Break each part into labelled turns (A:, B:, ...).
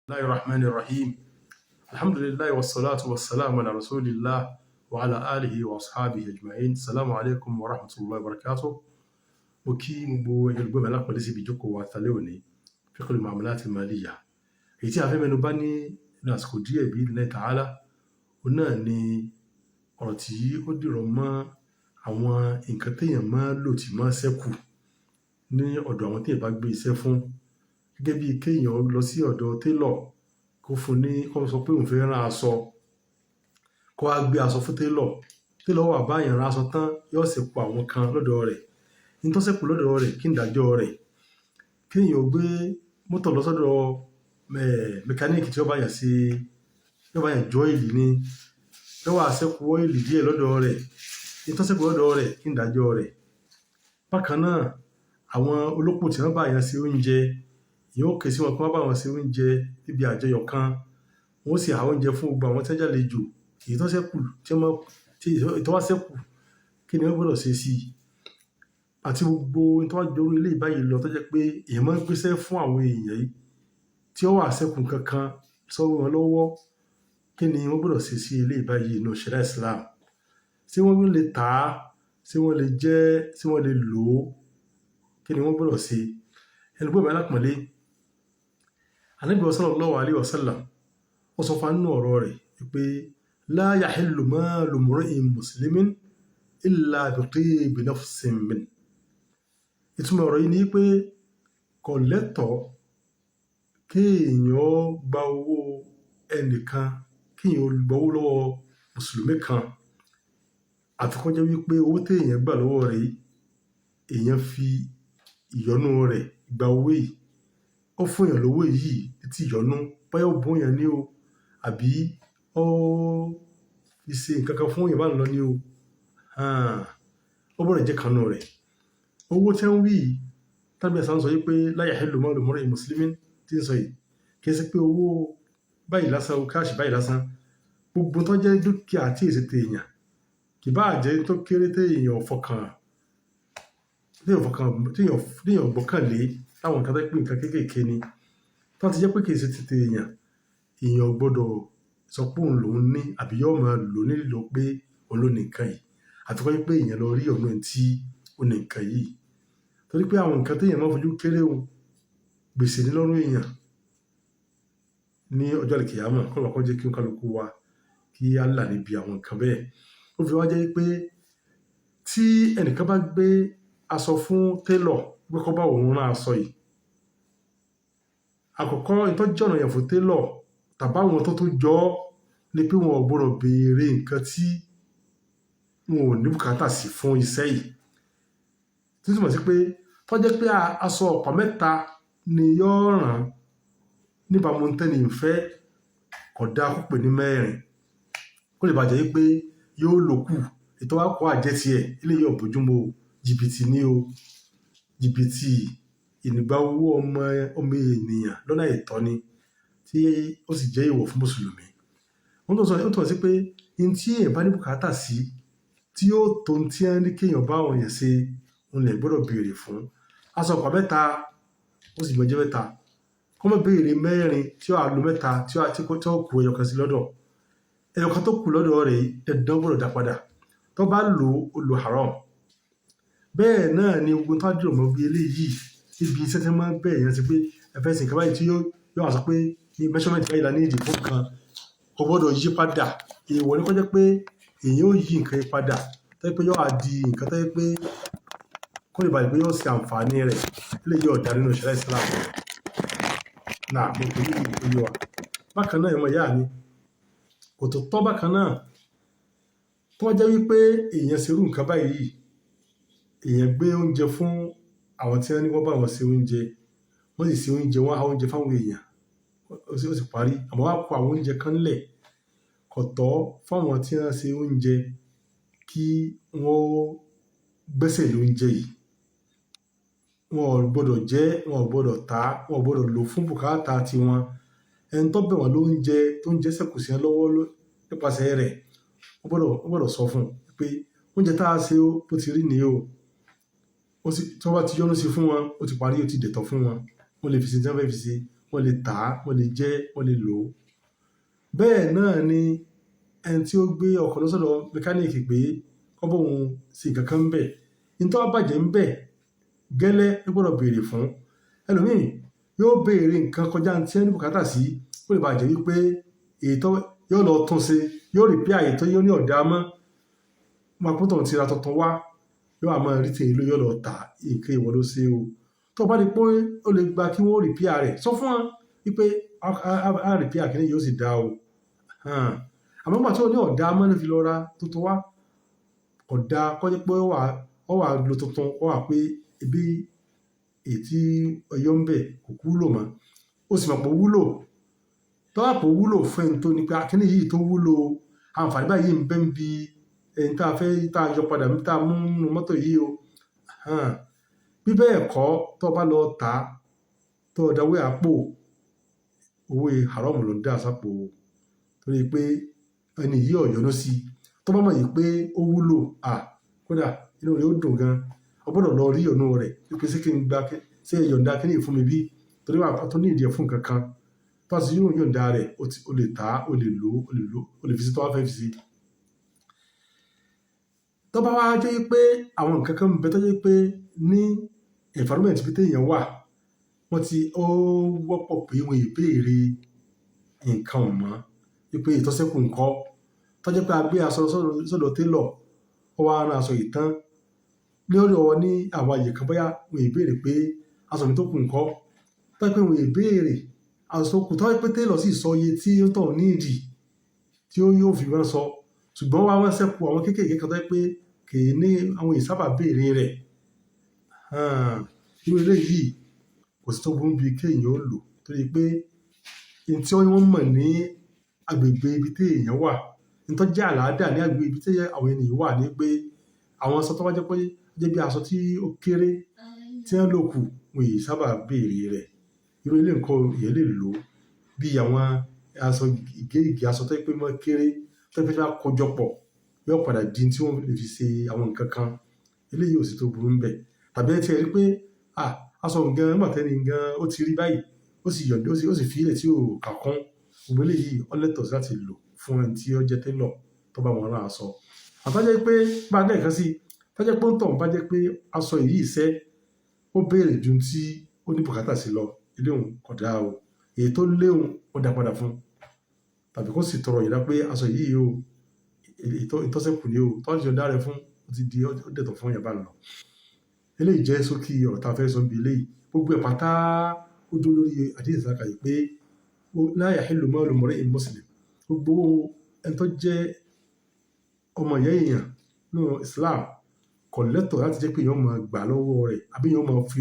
A: الله الرحمن الرحيم الحمد لله والصلاة والسلام على رسول الله وعلى آله وأصحابه أجمعين السلام عليكم ورحمة الله وبركاته وكي مبو يلقوا ملاك وليسي بيجوكو وثالوني في كل المعاملات المالية èyí a fẹ́ mẹ́nu bà ní àsìkò díẹ̀ bí Allah Ta'ala òun náà ni ọ̀rọ̀ tí ó dìrọ̀ mọ́ àwọn nǹkan téèyàn máa lò tí máa ṣẹ́kù ní ọ̀dọ̀ àwọn téèyàn bá gbé iṣẹ́ fún gẹ́gẹ́ bí kéèyàn lọ sí ọ̀dọ̀ télọ̀ kó fún ní kó sọ pé òun fẹ́ rán aṣọ kó wá gbé aṣọ fún télọ̀ wá bá èèyàn rán aṣọ tán yóò ṣẹ́kù àwọn kan lọ́dọ̀ rẹ̀ ní tó ṣẹ́kù lọ́dọ̀ rẹ̀ kí n dájọ́ rẹ̀ kéèyàn gbé mọ́tò lọ sọ́dọ̀ mẹkáníìkì tí ó bá yàn jọ ìlì ni yóò wá ṣẹ́kù ọ́ìlì díẹ̀ lọ́dọ̀ rẹ̀ ní tó ṣẹ́kù lọ́dọ̀ rẹ̀ kí n dájọ́ rẹ̀. Bákan náà àwọn olópò tí wọ́n bá yàn sí oúnjẹ yóò ké sí wọn kí wọ́n bá wọn sí oúnjẹ níbi àjọyọ̀ kan wọ́n sì há oúnjẹ fún gbogbo àwọn tí wọ́n jàlejò èyí tó ṣẹ́kù tó wá ṣẹ́kù kí ni wọ́n gbọ́dọ̀ ṣe sí i àti gbogbo tó wá jọ ilé ìbáyìí lọ tó jẹ́ pé èèyàn máa ń gbéṣẹ́ fún àwọn èèyàn yìí tí ó wà ṣẹ́kù kankan sọ́wọ́ wọn lọ́wọ́ kí ni wọ́n gbọ́dọ̀ ṣe sí ilé ìbáyìí inú ṣẹ̀ríà Islam ṣé wọ́n lè tà á ṣé wọ́n lè jẹ ṣé wọ́n lè lò ó kí ni wọ́n gbọ́dọ̀ ṣe. Ẹni gbọ́dọ̀ alápọ̀nlé Ànábì sallallahu alaihi wasallam ó sọ fún nínú ọ̀rọ̀ rẹ̀ pé la yahillu malu mri'in muslimin illa bi tibi nafsin min. Ìtumọ̀ ọ̀rọ̀ yìí ni pé kò lẹ́tọ̀ọ́ kéèyàn gba owó ẹnìkan kéèyàn gba owó lọ́wọ́ mùsùlùmí kan àfi kó jẹ́ wípé owó téèyàn gbà lọ́wọ́ rẹ̀ èèyàn fi ìyọ́nú rẹ̀ gba owó yìí ó fún èèyàn lówó yìí ti ìyọ́nú bóyá ó bún èèyàn ní o àbí ó fi ṣe nǹkan kan fún èèyàn bá ń lọ ní o ó bọ̀rọ̀ jẹ́ kanú rẹ̀. Owó tí wọ́n wí tàbí ẹ̀sán sọ yìí pé la yahillu malu mri'in muslimin tí ń sọ yìí kìí ṣe pé owó báyìí lásán o káàṣì báyìí lásán gbogbo tó jẹ́ dúkìá tí èsì téèyàn kì bá jẹ́ tó kéré téèyàn gbọ́kànlé láwọn nǹkan tó pé nǹkan kéékèèké ni tó ti jẹ́ pé kìí ṣe ti téèyàn èèyàn gbọ́dọ̀ sọ pé òun lòun ní àbí yóò máa lò nílò pé òun ló ní nǹkan yìí àti kọ́ pé èèyàn lọ rí ọ̀nà tí ó ní nǹkan yìí torí pé àwọn nǹkan téèyàn máa fojú kéré o gbèsè ní lọ́rùn èèyàn ní ọjọ́ àlìkìyámà kọ́ lọ́kọ́ jẹ́ kí ó kálukú wa kí á là níbi àwọn nǹkan bẹ́ẹ̀. Ó fi wá jẹ́ pé tí ẹnìkan bá gbé aṣọ fún télọ̀ pé kó bá òun rán aṣọ yìí àkọ́kọ́ ìtọ́jú ọ̀nà yẹn fún télọ̀ tàbá àwọn tó jọ ọ́ ni pé wọn ò gbọ́dọ̀ béèrè nǹkan tí wọn ò ní bùkátà sí fún iṣẹ́ yìí tí túmọ̀ sí pé tó jẹ́ pé aṣọ ọ̀pá mẹ́ta ni yóò rán níbàámu tẹ́ni ìfẹ́ kódà kó pè ní mẹ́rin kó lè bàjẹ́ pé yóò lò kù ètò wa kó àjẹtì ẹ̀ ilé yóò bójúmọ́ jìbìtì ní o jìbìtì ìnigbá owó ọmọ ènìyàn lọ́nà ìtọ́ ni tí ó sì jẹ́ ìwọ̀ fún mùsùlùmí. Wọ́n tó sọ ó tọ́ sí pé ní tí èèyàn bá ní bùkátà sí tí yóò tó ní tí wọ́n ní kéèyàn bá àwọn èèyàn ṣe òun lè gbọ́dọ̀ béèrè fún aṣọ ọ̀pá mẹ́ta ó sì gbọ́njẹ́ mẹ́ta kó má béèrè mẹ́rin tí ó àlò mẹ́ta tí ó kù ẹyọkan sí lọ́dọ̀ ẹyọkan tó kù lọ́dọ̀ rẹ̀ dandan gbọ́dọ̀ dá padà tó bá lò ó lò haram. Bẹ́ẹ̀ náà ni gbogbo tó dìrò mọ́ bí eléyìí níbi iṣẹ́ tí wọ́n máa ń bẹ̀ yẹn sí pé ẹ̀fẹ́ sì nǹkan báyìí tí yóò wá sọ pé ní measurement báyìí la ní ìdí fún kan kò gbọ́dọ̀ yí padà èèwọ̀ ní kó jẹ́ pé èèyàn ó yí nǹkan yìí padà tó yẹ pé yóò di nǹkan tó yẹ pé kó lè bàjẹ́ pé yóò ṣe àǹfààní rẹ̀ eléyìí ọ̀dà nínú ṣẹ̀ríà Islam náà mo kò ní ìlú wa. Bákan náà ìmọ̀ ìyá mi kò tó tọ́ bákan náà tó wá jẹ́ wípé èèyàn ṣerú nǹkan báyìí èèyàn gbé oúnjẹ fún àwọn tí wọ́n ní wọ́n bá wọn ṣe oúnjẹ wọ́n sì ṣe oúnjẹ wọ́n á oúnjẹ fáwọn èèyàn ó sì parí àmọ́ wá kó àwọn oúnjẹ kan lẹ̀ kò tọ́ fáwọn tí wọ́n ṣe oúnjẹ kí wọ́n gbẹ́sẹ̀ lóúnjẹ yìí wọn ò gbọ́dọ̀ jẹ wọn ò gbọ́dọ̀ tà wọn ò gbọ́dọ̀ lò fún bùkátà tiwọn ẹni tó bẹ̀ wọ́n lóúnjẹ tó ń jẹ́ sẹ́kù sí wọn lọ́wọ́ nípasẹ̀ rẹ̀ wọ́n gbọ́dọ̀ sọ fún un pé oúnjẹ tá a ṣe ó ti rí nìyí o tí wọ́n bá ti yọ́nú sí fún wọn ó ti parí ó ti dẹ̀tọ̀ fún wọn wọ́n lè fi ṣe tí wọ́n fẹ́ fi ṣe wọ́n lè tà á, wọ́n lè jẹ, wọ́n lè lò ó. Bẹ́ẹ̀ náà ni ẹni tí ó gbé ọkọ̀ lọ́sọ̀dọ̀ mẹkáníìkì pé kó bóun sí nǹkan kan ń bẹ̀. Ní tó bá bàjẹ́ ń bẹ̀ gẹ́lẹ́ ló gbọ́dọ̀ béèrè fún. Ẹlòmíì yóò béèrè nǹkan kọjá tí ẹni bùkátà sí, ó lè bàjẹ́ wípé ètò yóò lọ tún ṣe, yóò repair àyè tó yóò ní ọ̀dà mọ́. Máa kó tọ̀hún ti ra tuntun wá, yóò àmọ́ rí tèyí ló yóò lọ tà nǹkan ìwọ ló ṣe o. Tó bá di pé ó lè gba kí wọ́n repair rẹ̀, sọ fún wọn wípé a repair kìíní yóò sì dá o. Àmọ́ nígbà tí ó ní ọ̀dà mọ́ ló fi lọ ra tuntun wá, ọ̀dà kọ́jẹ́ pé ó wà lo tuntun, ó wà pé ibi ètí ọyọ́ ń bẹ̀ kò wúlò mọ́. Ó sì mọ̀ pé ó wúlò. Tó wà pé ó wúlò fún ẹni tó ní pé kíní yìí tó wúlò, àǹfààní báyìí ń bẹ ń bi ẹni tá a fẹ́ tá a yọ padà tá a mú nínú mọ́tò yìí o. Bí bẹ́ẹ̀ kọ́ tó bá lọ tà tó dáwọ́ àpò, owó haram ló ń dá sápò, torí pé ẹni yìí ò yọ́nú sí. Tó bá mọ̀ yìí pé ó wúlò, kódà inú rẹ̀ ó dùn gan. Ó gbọ́dọ̀ lọ rí ọ̀nà rẹ̀ wípé ṣé yọ̀ǹda kíní fún mi bí, torí wà tó ní ìdí ẹ̀ fún nǹkan kan. Tó bá sì yóò yọ̀ǹda rẹ̀, ó lè tà, ó lè lò, ó lè fi sí tó bá fẹ́ fi sí. Tó bá wá jẹ́ pé àwọn nǹkan kan ń bẹ tó jẹ́ pé ní environment bí téèyàn wà, ó wọ́pọ̀ pé wọ́n ìbéèrè nǹkan mọ́ wípé ìtọ́sẹ́kù ńkọ́. Tó jẹ́ pé a gbé aṣọ sọ́dọ̀ tailor, ó wá rán aṣọ yìí tán lórí ọwọ́ ní àwọn àyè kan, bóyá wọ́n ìbéèrè pé aṣọ mi tó kù ńkọ́. Tó jẹ́ pé wọ́n ìbéèrè aṣọ kù, tó jẹ́ pé tailor sì sọ iye tí ó tọ̀ ní ìdí tí ó yóò fi wọ́n sọ. Ṣùgbọ́n wọ́n ṣẹ́kù àwọn kéékèèké kan tó jẹ́ pé kì í ní àwọn ìsábà béèrè rẹ̀. Irú eléyìí kò sí tó burú bí kéèyàn ó lò, torí pé ohun tí wọ́n mọ̀ ní agbègbè ibi tí èèyàn wà, ohun tó jẹ́ àlàáda ní agbègbè ibi tí àwọn ènìyàn wà ni pé àwọn aṣọ tó bá jẹ́ pé jẹ́ bí aṣọ tí ó kéré tí wọ́n lò kù, wọn yìí sábà béèrè rẹ̀. Irú ilé nǹkan èèyàn lè lò bí àwọn aṣọ ìgé aṣọ tó jẹ́ pé wọ́n kéré tó jẹ́ pé wọ́n kójọ pọ̀ yóò padà di tí wọ́n lè fi ṣe àwọn nǹkan kan. Eléyìí ò sí tó burú ń bẹ̀. Tàbí ẹ ti rí pé aṣọ nǹkan nígbà tẹ́ni nǹkan ó ti rí báyìí, ó sì yọ̀ǹda, ó sì fi ilẹ̀ tí ò kà kún. Gbogbo eléyìí ó lẹ́tọ̀ọ́ láti lò fún ẹni tí ó jẹ́ tailor tó bá wọn rán aṣọ. Àtọ́jẹ́ pé bá lẹ́ẹ̀kan sí, tọ́jẹ́ pé ó ń tọ̀ bá jẹ́ pé aṣọ yìí iṣẹ́ ó béèrè ju tí ó ní bùkátà sí lọ, ilé òun kò dáa o. Èyí tó léwu ó dá padà fún. Tàbí kó sì tọrọ ìdá pé aṣọ yìí o, ìtọ́sẹ́kù ni o, tọ́jú ọ̀dá rẹ̀ fún, ó ti di ó dẹ̀tọ̀ fún ìyàbá lọ. Eléyìí jẹ́ ṣókí ọ̀rọ̀ tá a fẹ́ sọ bí eléyìí. Gbogbo ẹ̀ pátá ó dúró lórí àdíìsì àkàyè pé la yahillu malu mri'in muslim. Gbogbo ẹni tó jẹ́ ọmọ ìyá èèyàn nínú Islam kò lẹ́tọ̀ọ́ láti jẹ́ pé èèyàn máa gbà lọ́wọ́ rẹ̀, àbí èèyàn máa fi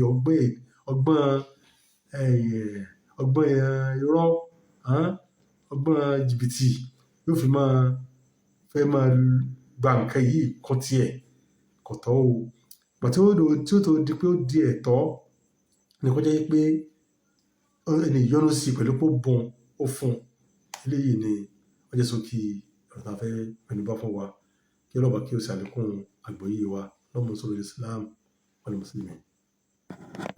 A: ọgbọ́n irọ́, ọgbọ́n jìbìtì yóò fi fẹ́ máa gba nǹkan yìí kún tiẹ̀, kò tọ́ o. Tí ó tó di pé ó di ẹ̀tọ́ ní kó jẹ́ pé ẹni yọ́nú sí pẹ̀lú pé ó bùn ó fún. Eléyìí ni ó jẹ́ ṣókí ọ̀rọ̀ tá a fẹ́ mẹ́nubà fún wa. Kí Ọlọ́run kí ó ṣe àlékún àgbọ́yé wa lọ́mọ sórí Islam wal Muslimin.